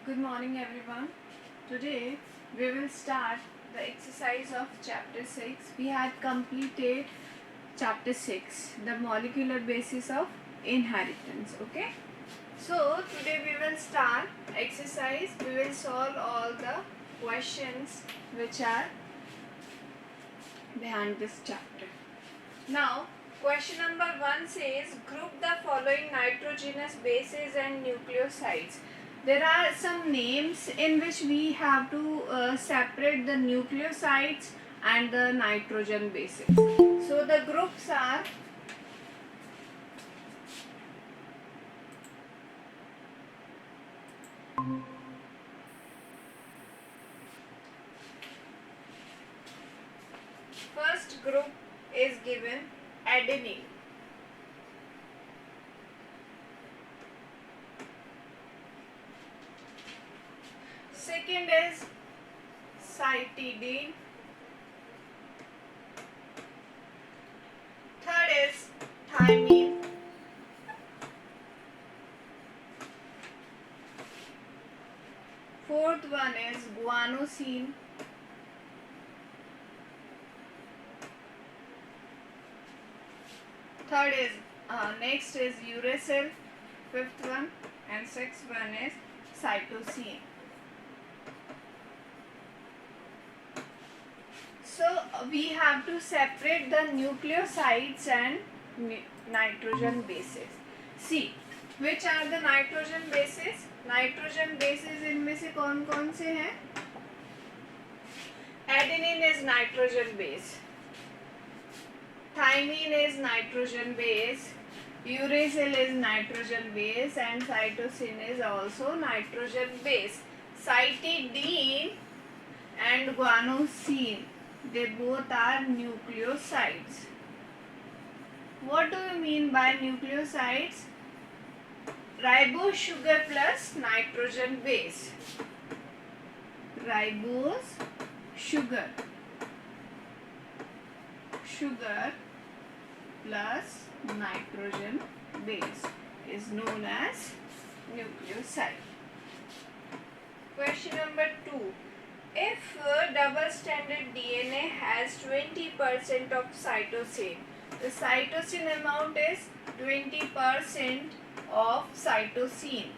Good morning everyone. Today we will start the exercise of chapter 6. We had completed chapter 6, the molecular basis of inheritance. Okay. So today we will start exercise. We will solve all the questions which are behind this chapter. Now question number 1 says group the following nitrogenous bases and nucleosides. There are some names in which we have to separate the nucleosides and the nitrogen bases. So the groups are first group is given adenine. Second is cytidine. Third is thymine. Fourth one is guanosine. Third is next is uracil. Fifth one and sixth one is cytosine. So we have to separate the nucleosides and nitrogen bases. See, which are the nitrogen bases? Nitrogen bases इनमें से कौन कौन से हैं? Adenine is nitrogen base. Thymine is nitrogen base. Uracil is nitrogen base and cytosine is also nitrogen base. Cytidine and guanosine, they both are nucleosides. What do you mean by nucleosides? Ribose sugar plus nitrogen base. Ribose sugar plus nitrogen base is known as nucleoside. Question number 2. If double-stranded DNA has 20% of cytosine, the cytosine amount is 20% of cytosine.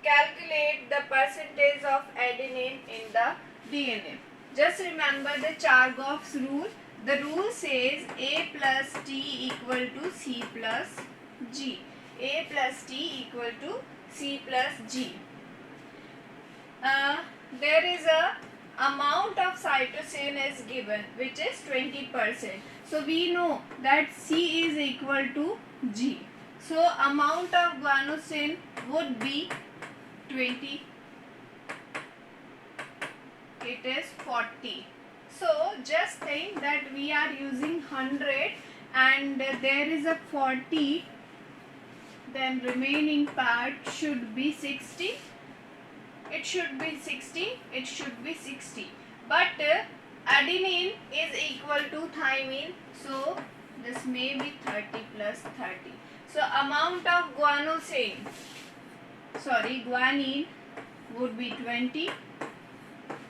Calculate the percentage of adenine in the DNA. Just remember the Chargaff's rule. The rule says A plus T equal to C plus G. A plus T equal to C plus G. There is a amount of cytosine is given which is 20%. So we know that C is equal to G. So amount of guanosine would be 20. It is 40. So just think that we are using 100 and there is a 40. Then remaining part should be 60. It should be 60. It should be 60. But adenine is equal to thymine. So this may be 30 plus 30. So amount of guanine would be 20.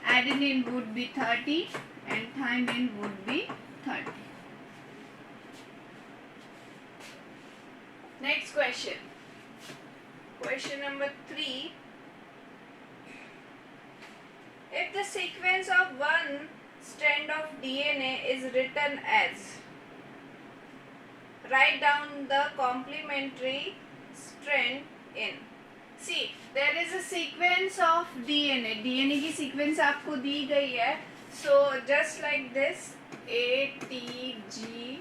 Adenine would be 30 and thymine would be 30. Next question. Question number 3. If the sequence of one strand of DNA is written as, write down the complementary strand in. See, there is a sequence of DNA. DNA की sequence आपको दी गई है. So just like this, A T G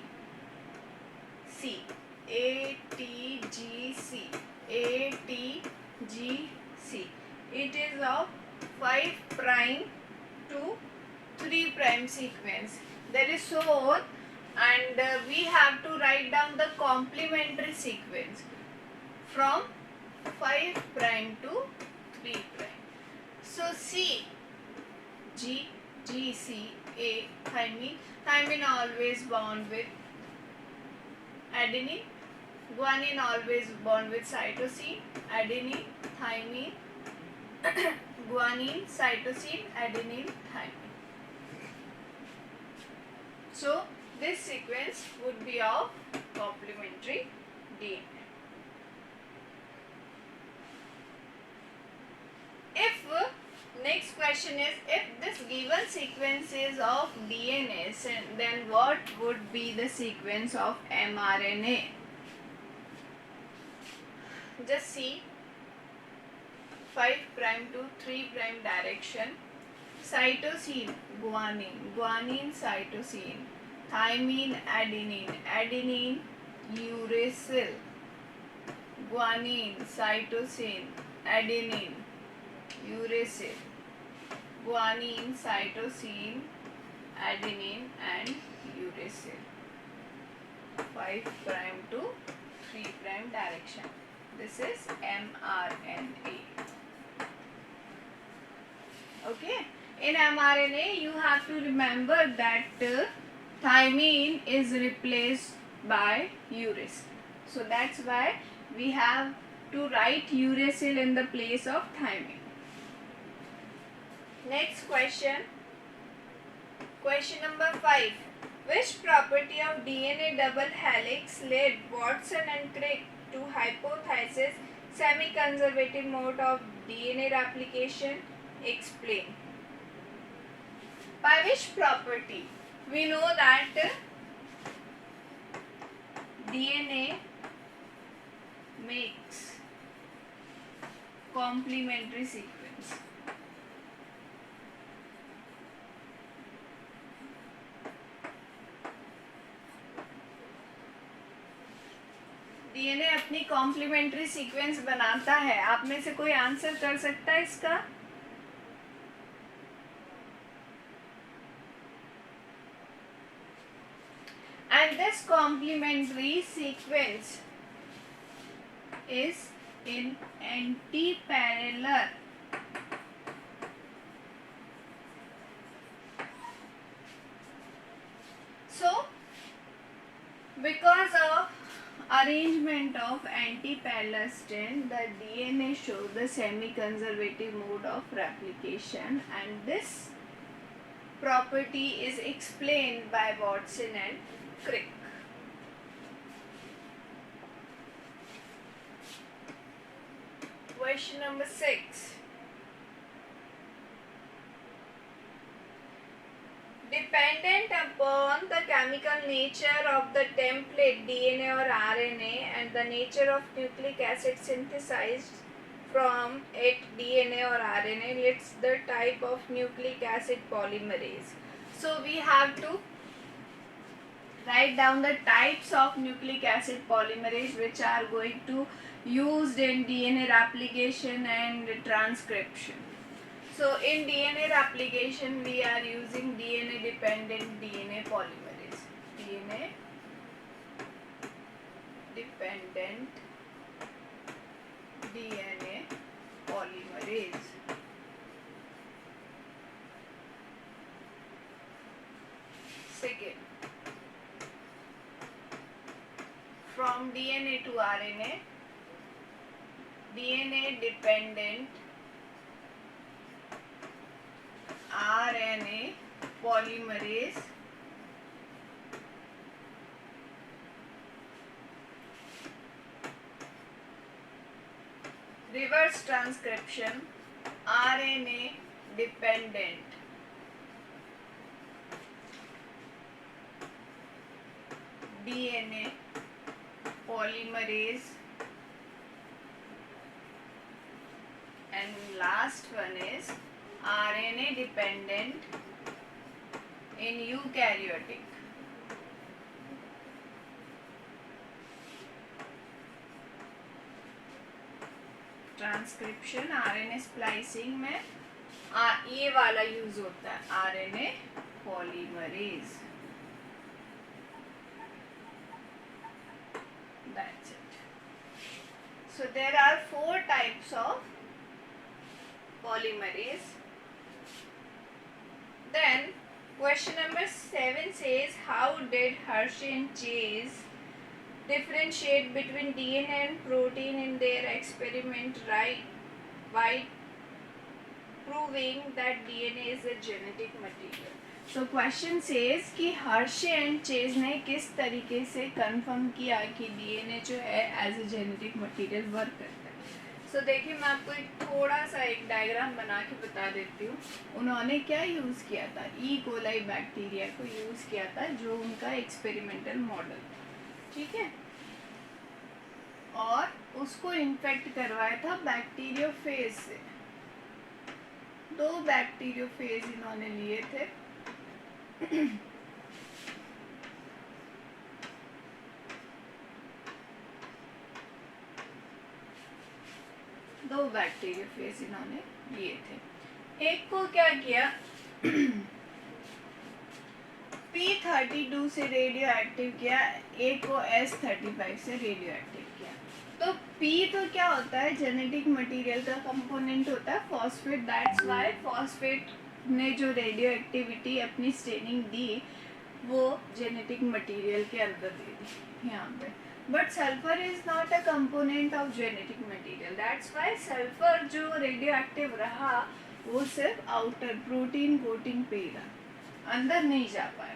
C, A T G C, A T G C. It is of 5 prime to 3 prime sequence. There is so on, and we have to write down the complementary sequence from 5 prime to 3 prime. So C, G, G, C, A, thymine. Thymine always bound with adenine. Guanine always bond with cytosine, adenine, thymine, guanine, cytosine, adenine, thymine. So this sequence would be of complementary DNA. If next question is, if this given sequence is of DNA, then what would be the sequence of mRNA? Just see 5' to 3' direction. Cytosine, guanine, guanine, cytosine, thymine, adenine, adenine, uracil, guanine, cytosine, adenine, uracil, guanine, cytosine, adenine and uracil. 5' to 3' direction. This is mRNA. Okay. In mRNA, you have to remember that thymine is replaced by uracil. So that's why we have to write uracil in the place of thymine. Next question. Question number 5. Which property of DNA double helix led Watson and Crick to hypothesis semi-conservative mode of DNA replication? Explain. By which property? We know that DNA makes complementary sequence. DNA अपनी complementary sequence बनाता है. आप में से कोई answer कर सकता है इसका? And this complementary sequence is in anti-parallel. So, because of arrangement of anti-parallel strand, the DNA shows the semi-conservative mode of replication, and this property is explained by Watson and Crick. Question number 6. Dependent upon the chemical nature of the template DNA or RNA and the nature of nucleic acid synthesized from it, DNA or RNA, it's the type of nucleic acid polymerase. So we have to write down the types of nucleic acid polymerase which are going to used in DNA replication and transcription. So in DNA replication we are using DNA dependent DNA polymerase. DNA dependent DNA polymerase. Second, from DNA to RNA, DNA dependent RNA polymerase. Reverse transcription, RNA dependent DNA polymerase, and last one is RNA dependent in eukaryotic. Transcription RNA splicing में ये वाला use होता है, RNA polymerase. That's it. So there are 4 types of polymerase. Then question number 7 says, how did Hershey and Chase differentiate between DNA and protein in their experiment, right? By proving that DNA is a genetic material. So question says कि Hershey and chase ने किस तरीके से confirm किया कि DNA जो है as a genetic material work करता है. सो देखिए मैं आपको एक थोड़ा सा एक डायग्राम बना के बता देती हूँ. उन्होंने क्या यूज़ किया था, ई कोलाई बैक्टीरिया को यूज़ किया था जो उनका एक्सपेरिमेंटल मॉडल था. ठीक है, और उसको इन्फेक्ट करवाया था बैक्टीरियोफेज से. 2 बैक्टीरियोफेज इन्होंने लिए थे. दो बैक्टीरियोफेज इन्होंने लिए थे. एक को क्या किया, P32 से रेडियो एक्टिव किया, एक को S35 से रेडियो एक्टिव किया. तो P तो क्या होता है, जेनेटिक मटेरियल का कंपोनेंट होता है फॉस्फेट. दैट्स वाई फॉस्फेट ने जो रेडियो एक्टिविटी अपनी स्टेनिंग दी वो जेनेटिक मटेरियल के अंदर दे दी यहाँ पे. But sulphur is not a component of genetic material. That's why sulphur जो रेडियो एक्टिव रहा वो सिर्फ आउटर प्रोटीन कोटिंग पे ही रहा, अंदर नहीं जा पाया.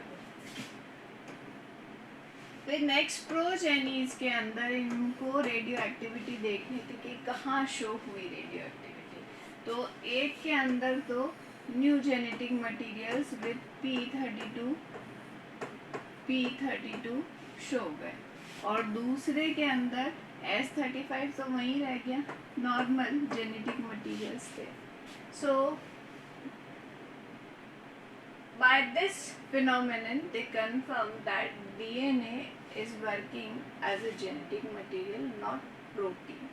फिर नेक्स्ट प्रोजेनीज के अंदर इनको रेडियो एक्टिविटी देखनी थी कि कहाँ शो हुई रेडियो एक्टिविटी. तो एक के अंदर तो new genetic materials with P32 show गए, और दूसरे के अंदर S35 तो वहीं रह गया, नॉर्मल जेनेटिक मटेरियल्स थे. सो by this phenomenon they confirm that DNA is working as a genetic material, not protein.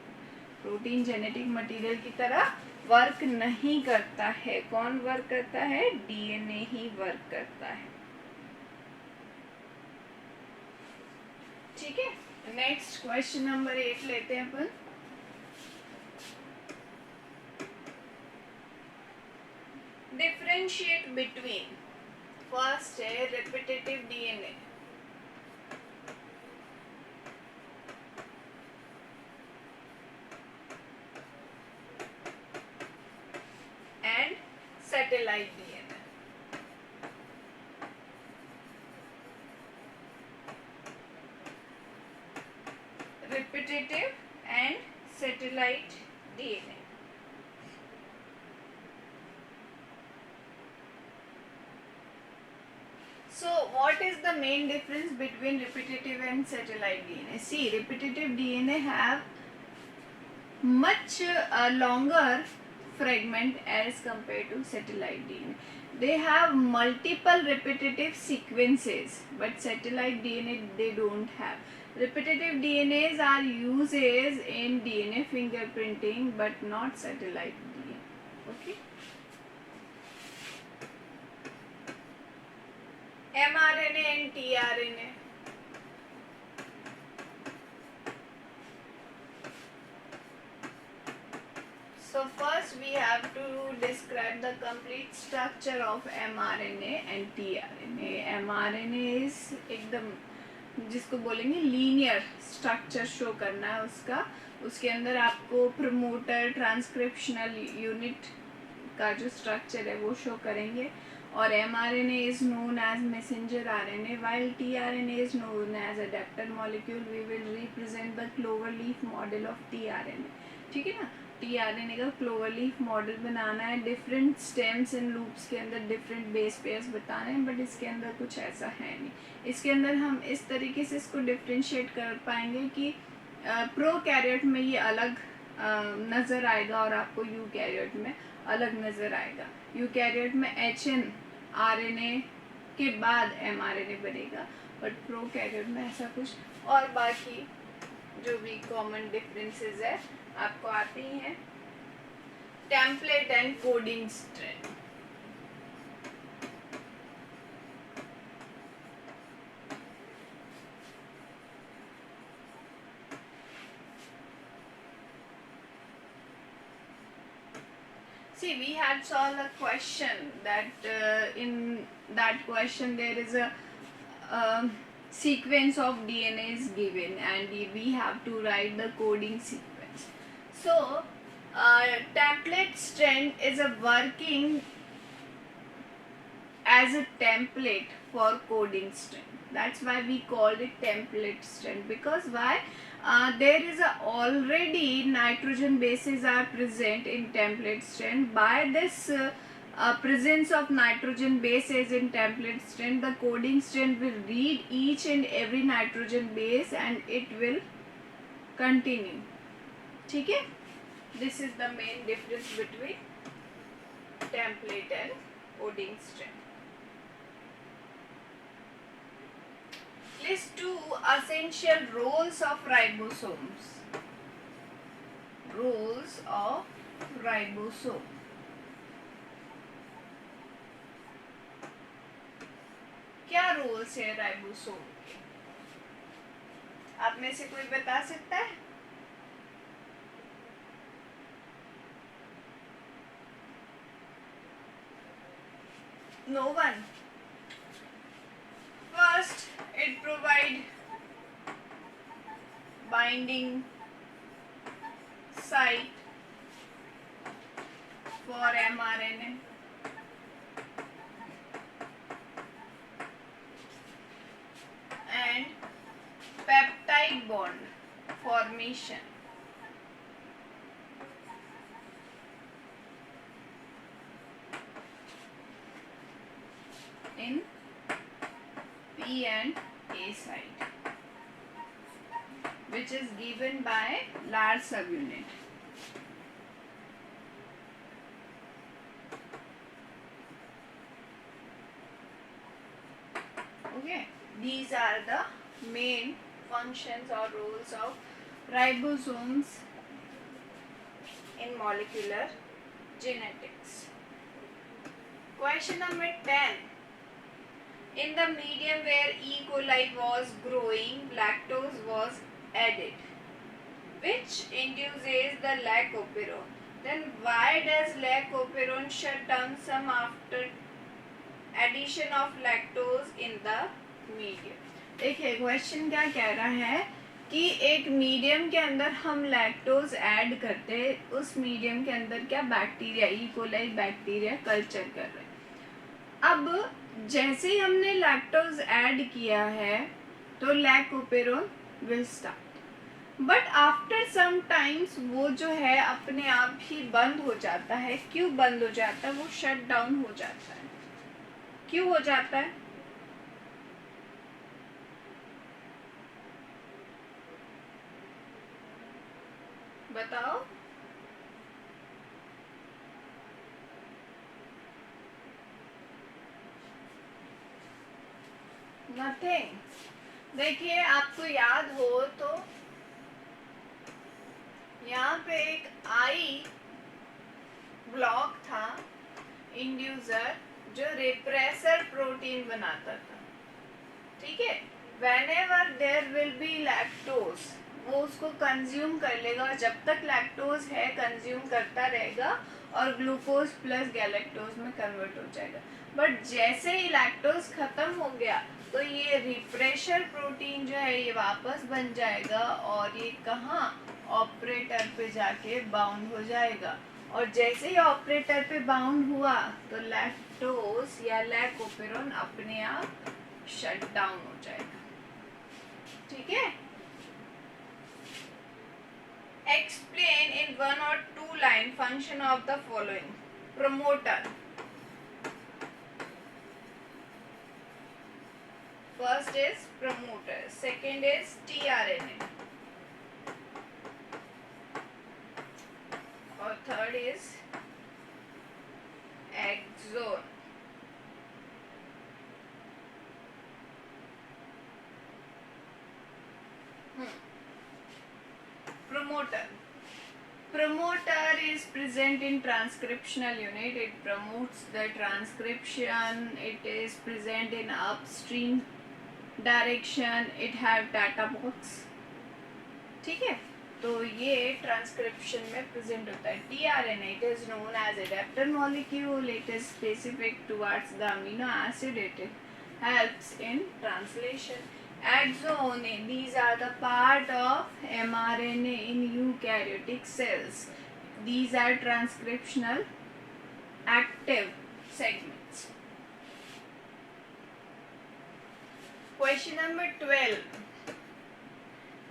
Protein genetic material की तरह वर्क नहीं करता है. कौन वर्क करता है, डीएनए ही वर्क करता है. ठीक है, नेक्स्ट क्वेश्चन नंबर 8 लेते हैं अपन. डिफरेंशिएट बिटवीन, फर्स्ट है repetitive DNA and satellite DNA. repetitive and satellite DNA. So what is the main difference between repetitive and satellite DNA? See, repetitive DNA have much longer fragment as compared to satellite DNA. They have multiple repetitive sequences, but satellite DNA they don't have. Repetitive DNAs are used in DNA fingerprinting, but not satellite DNA. Okay. mRNA and tRNA. So first we have to describe the complete structure of mRNA and tRNA. mRNA is एकदम जिसको बोलेंगे linear structure show करना है उसका. उसके अंदर आपको promoter transcriptional unit का जो स्ट्रक्चर है वो शो करेंगे. और mRNA is known as messenger RNA, while tRNA is known as adapter molecule. We will represent the clover leaf model of tRNA. ठीक है ना, tRNA का क्लोवर लीफ मॉडल बनाना है. डिफरेंट स्टेम्स एंड लूप्स के अंदर different base pairs बताने हैं, but इसके अंदर कुछ ऐसा है नहीं. इसके अंदर हम इस तरीके से इसको डिफ्रेंशिएट कर पाएंगे कि प्रो कैरियोट में ये अलग नज़र आएगा और आपको यू कैरियोट में अलग नज़र आएगा. यू कैरियोट में HNRNA के बाद mRNA बनेगा, बट प्रो कैरियोट में ऐसा कुछ. और बाकी जो भी कॉमन डिफरेंसेस है आपको आती हैं. Template and coding strength. See, we had solved a question that in that question there is a sequence of DNA is given and we have to write the coding sequence. So template strand is a working as a template for coding strand. That's why we called it template strand, because why? There is already nitrogen bases are present in template strand. By this presence of nitrogen bases in template strand, the coding strand will read each and every nitrogen base and it will continue. ठीक है? This is the main difference between template and coding strand. List 2 essential roles of ribosomes. Roles of ribosome. क्या roles है ribosome के? आप में से कोई बता सकता है? No one. First, it provide binding site for mRNA. And peptide bond formation. In P and A site, which is given by large subunit. Okay, these are the main functions or roles of ribosomes in molecular genetics. Question number 10. In the medium where E. coli was growing, lactose was added, which induces the lactoperon. Then why does lactoperon shut down some after addition of lactose in the medium? देखिए question क्या कह रहा है कि एक medium के अंदर हम लैक्टोज ऐड करते हैं, उस मीडियम के अंदर क्या bacteria E coli bacteria culture कर रहे हैं। अब जैसे ही हमने लैक्टोज ऐड किया है तो lac operon will start, but after some times वो जो है अपने आप ही बंद हो जाता है। क्यों बंद हो जाता है? वो शट डाउन हो जाता है। क्यों हो जाता है? बताओ। नथिंग। देखिए आपको याद हो तो यहाँ पे एक आई ब्लॉक था इंड्यूसर जो रिप्रेसर प्रोटीन बनाता था, ठीक है। Whenever there will be lactose, वो उसको कंज्यूम कर लेगा और जब तक लैक्टोज है कंज्यूम करता रहेगा और ग्लूकोज प्लस गैलेक्टोज में कन्वर्ट हो जाएगा। बट जैसे ही लैक्टोज खत्म हो गया तो ये रिप्रेशर प्रोटीन जो है ये वापस बन जाएगा और ये कहाँ ऑपरेटर पे जाके बाउंड हो जाएगा, और जैसे ही ऑपरेटर पे बाउंड हुआ तो लैक्टोज या लैकोपेरोन अपने आप शट डाउन हो जाएगा, ठीक है। Explain in 1 or 2 line function of the following. Promoter. First is promoter. Second is tRNA. Or third is exon. Promoter. Promoter is present in transcriptional unit. It promotes the transcription. It is present in upstream direction. It have data box, ठीक है। तो ये transcription में present होता है। tRNA, it is known as adapter molecule. It is specific towards the amino acid. It helps in translation. Exon, these are the part of mRNA in eukaryotic cells. These are transcriptional active segments. Question number 12.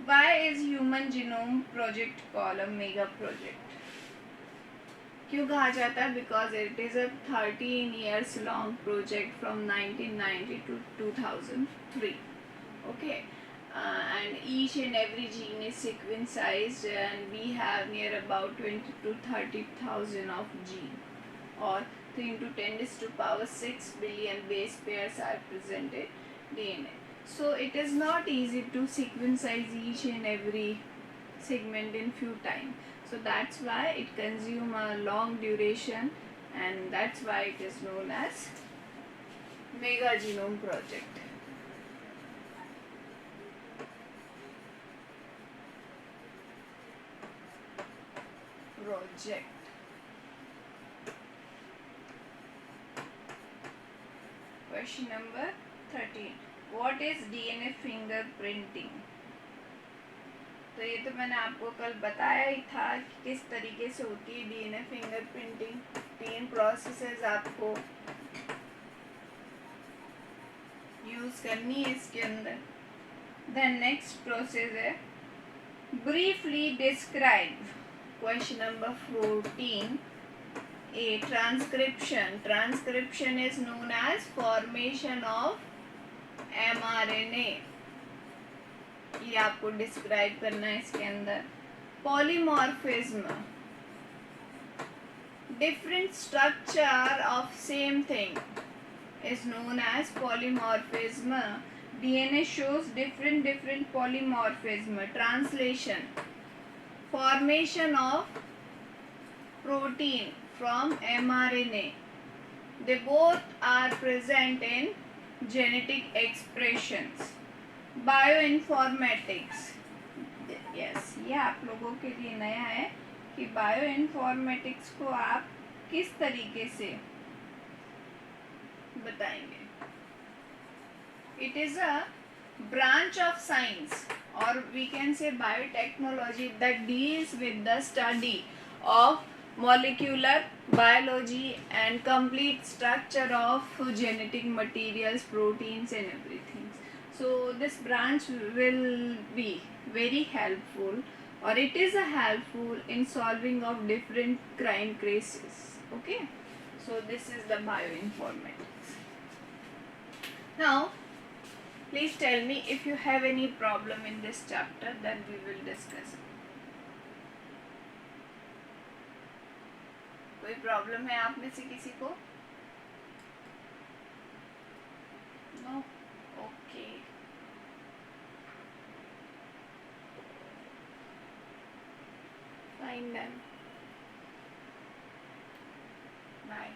Why is Human Genome Project called a mega project? क्यों कहा जाता है? Because it is a 13 years long project from 1990 to 2003. Okay, and each and every gene is sequenced, and we have near about 20 to 30,000 of gene, or 3 into 10 is to power 6 billion base pairs are presented DNA. So it is not easy to sequence each and every segment in few time. So that's why it consume a long duration, and that's why it is known as Mega Genome Project. Question number 13. What is DNA fingerprinting? तो ये तो मैंने आपको कल बताया ही था कि किस तरीके से होती है DNA फिंगरप्रिंटिंग. 3 प्रोसेसेस आपको यूज करनी है इसके अंदर. देन नेक्स्ट प्रोसेस है briefly describe. Question number 14. A transcription. Transcription is known as formation of mRNA. ये आपको डिस्क्राइब करना है इसके अंदर. Polymorphism, different structure of same thing is known as polymorphism. DNA shows different polymorphism. Translation, formation of protein from mRNA. They both are present in genetic expressions. Bioinformatics. Yes, ये आप लोगों के लिए नया है कि बायोइन्फॉर्मेटिक्स को आप किस तरीके से बताएंगे. It is a branch of science, or we can say biotechnology, that deals with the study of molecular biology and complete structure of genetic materials, proteins and everything. So this branch will be very helpful, or it is helpful in solving of different crime cases. Okay, so this is the bioinformatics. Now please tell me if you have any problem in this chapter, then we will discuss. कोई problem है आप में से किसी को? No? Okay. Fine then. Bye.